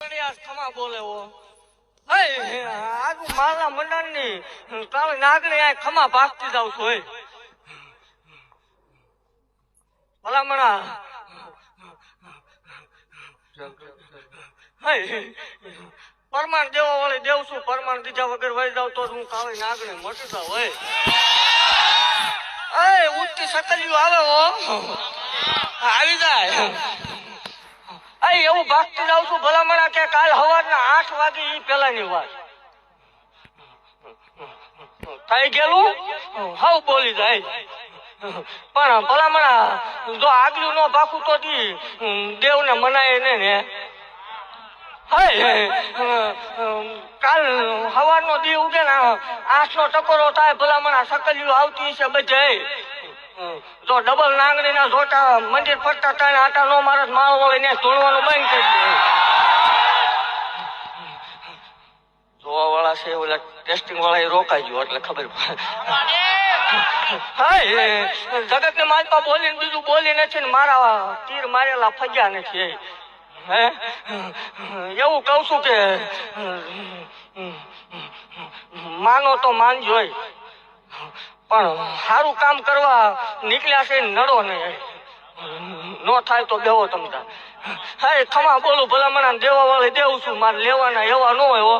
ખમા બોલે આજુ મારા મંડળ ની કાલે નાગણી આ ખમા ભાગતી જાવ છું ભલામણા પરમાણ દેવા વાળી દેવ છું પરમાણ દીધા વગર વહી જાવ તો હું કાલે નાગણી મટી જાવ ઉઠતી સકલિયું આવે આવી જાય એવું ભાગતી જાઉં છું ભલામણા કે કાલ સવારના 8 વાગે ઈ પેલાની વાત થઈ ગયેલું હાવ બોલી જાય પણ ભલામણા જો આગલું ન ભાખું તો દેવને મનાય ને કાલ સવારનો દી ઉગે ને 8 નો ટકોરો થાય ભલામણા સકલિયું આવતી છે બધે જો ડબલ નાંગણી ના જોટા મંદિર ફરતા ત્રણ આટા નો મારે માળ વળે ને ધોણવાનું બંધ કરી દે જોવા વાળા છે ઓલા ટેસ્ટિંગ વાળા રોકાઈ ગયો એટલે ખબર જગત ને માલપા બોલીને બીજું બોલી નથી ને મારા તીર મારેલા ફગ્યા નથી એવું કઉ છું કે માનો તો માનજો પણ સારું કામ કરવા નીકળ્યા છે નડો નહીં નો થાય તો બેહો તમતા ખમા બોલું ભલામણા દેવા વાળે દેવું છું મારે લેવાના એવા ન હોય